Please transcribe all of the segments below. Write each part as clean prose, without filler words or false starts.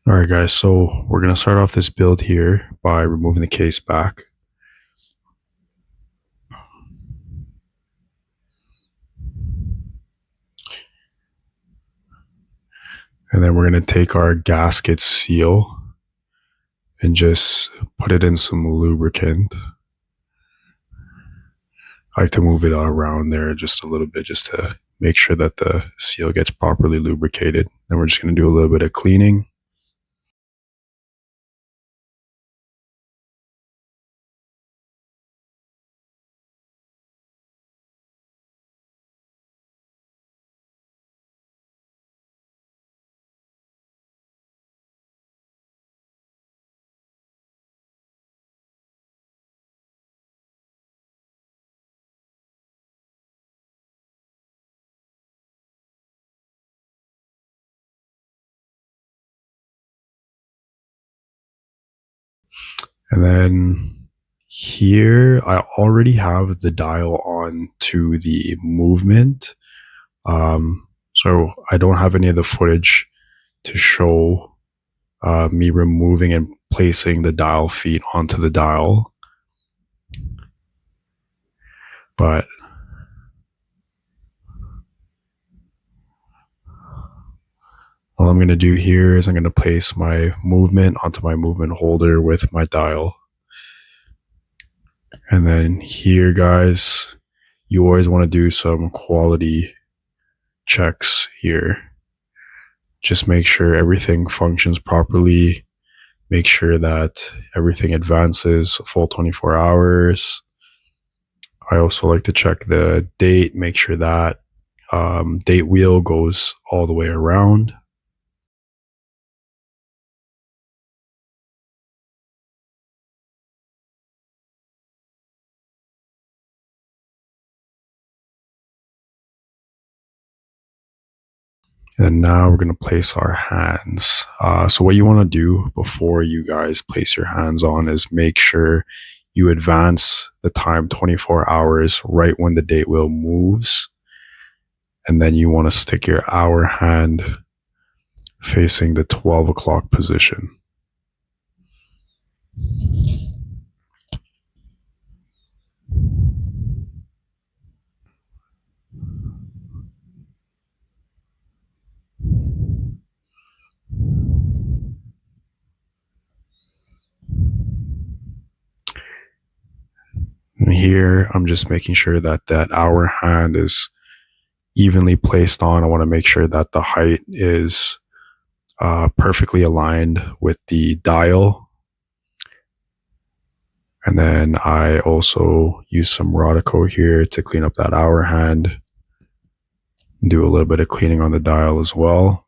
All right, guys, so we're going to start off this build here by removing the case back. And then we're going to take our gasket seal and just put it in some lubricant. I like to move it around there just a little bit just to make sure that the seal gets properly lubricated. Then we're just going to do a little bit of cleaning. And then here, I already have the dial on to the movement. So I don't have any of the footage to show me removing and placing the dial feet onto the dial. But all I'm going to do here is I'm going to place my movement onto my movement holder with my dial. And then here, guys, you always want to do some quality checks here. Just make sure everything functions properly. Make sure that everything advances a full 24 hours. I also like to check the date, make sure that date wheel goes all the way around. And now we're going to place our hands. So what you want to do before you guys place your hands on is make sure you advance the time 24 hours right when the date wheel moves. And then you want to stick your hour hand facing the 12 o'clock position. And here, I'm just making sure that that hour hand is evenly placed on. I want to make sure that the height is perfectly aligned with the dial. And then I also use some Rodico here to clean up that hour hand. Do a little bit of cleaning on the dial as well.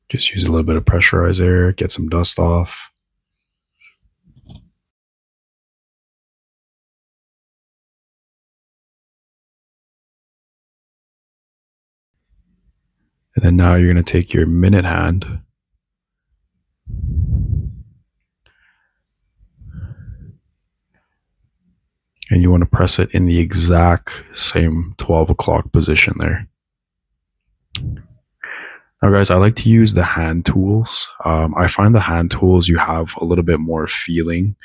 Just use a little bit of pressurized air, get some dust off. And then now you're going to take your minute hand and you want to press it in the exact same 12 o'clock position there. Now, guys, I like to use the hand tools. I find the hand tools, you have a little bit more feeling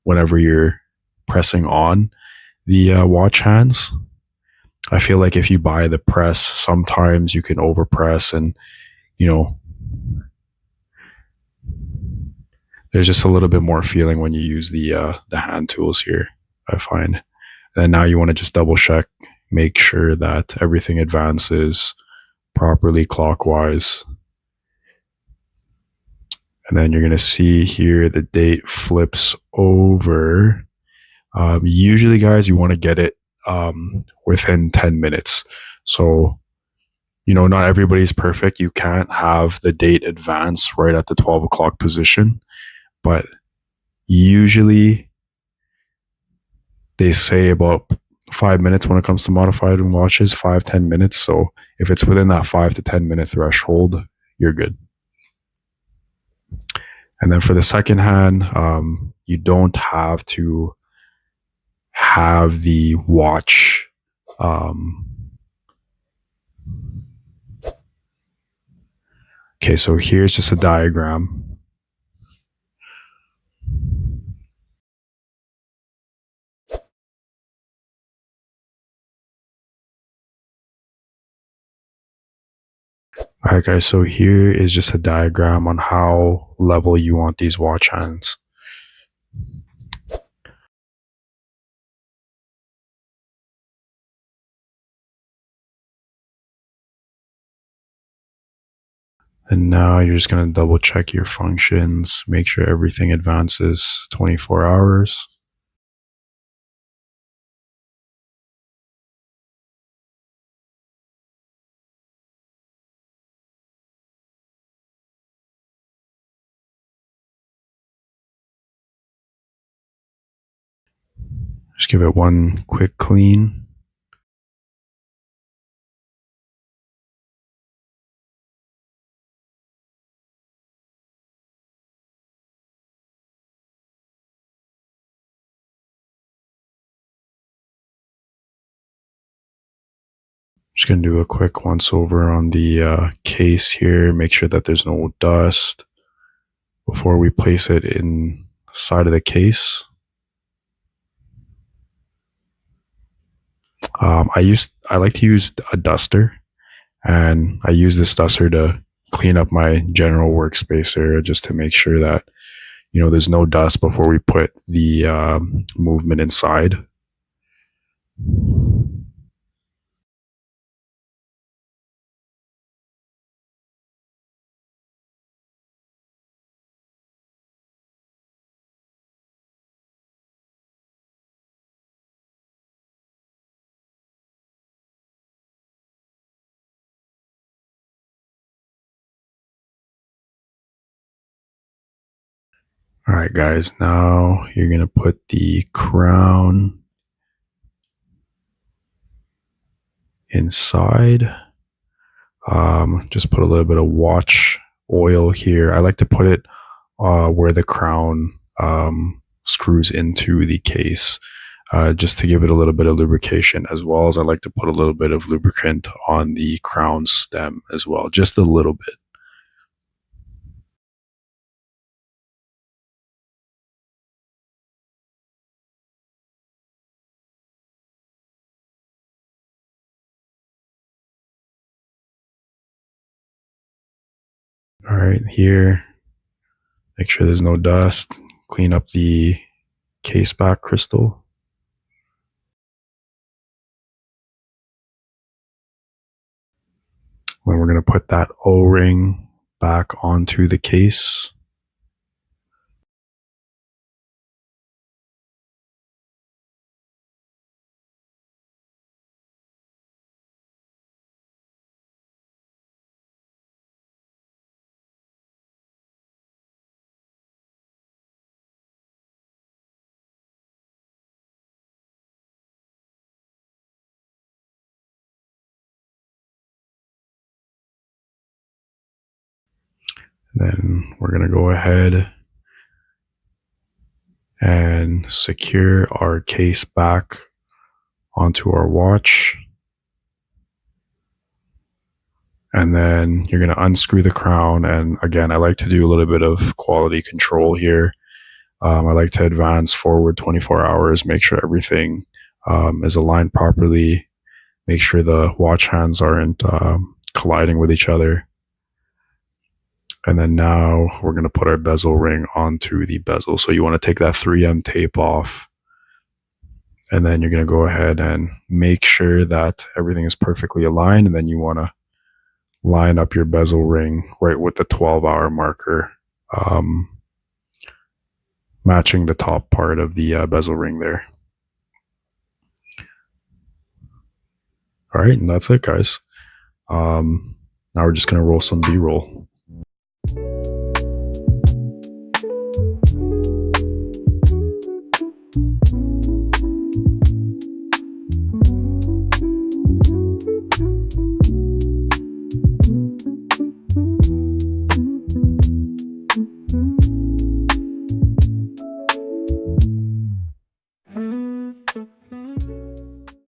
whenever you're pressing on the watch hands. I feel like if you buy the press, sometimes you can overpress and, you know, there's just a little bit more feeling when you use the hand tools here, I find. And now you want to just double check, make sure that everything advances properly clockwise. And then you're going to see here the date flips over. Usually, guys, you want to get it within 10 minutes. So, you know, not everybody's perfect. You can't have the date advance right at the 12 o'clock position. But usually they say about 5 minutes when it comes to modified watches, 5-10 minutes. So if it's within that 5 to 10 minute threshold, you're good. And then for the second hand, you don't have to have the watch okay, so here's just a diagram. All right, guys, so here is just a diagram on how level you want these watch hands. And now you're just going to double check your functions, make sure everything advances 24 hours. Just give it one quick clean. Just going to do a quick once over on the case here, make sure that there's no dust before we place it inside of the case. I like to use a duster, and I use this duster to clean up my general workspace area just to make sure that there's no dust before we put the movement inside. All right, guys, now you're going to put the crown inside. Just put a little bit of watch oil here. I like to put it where the crown screws into the case, just to give it a little bit of lubrication, as well as I like to put a little bit of lubricant on the crown stem as well, just a little bit. All right, here, make sure there's no dust. Clean up the case back crystal. Then we're going to put that O-ring back onto the case. Then we're going to go ahead and secure our case back onto our watch. And then you're going to unscrew the crown. And again, I like to do a little bit of quality control here. I like to advance forward 24 hours, make sure everything is aligned properly, make sure the watch hands aren't colliding with each other. And then now we're going to put our bezel ring onto the bezel. So you want to take that 3M tape off. And then you're going to go ahead and make sure that everything is perfectly aligned. And then you want to line up your bezel ring right with the 12-hour marker, matching the top part of the bezel ring there. All right, and that's it, guys. Now we're just going to roll some B-roll.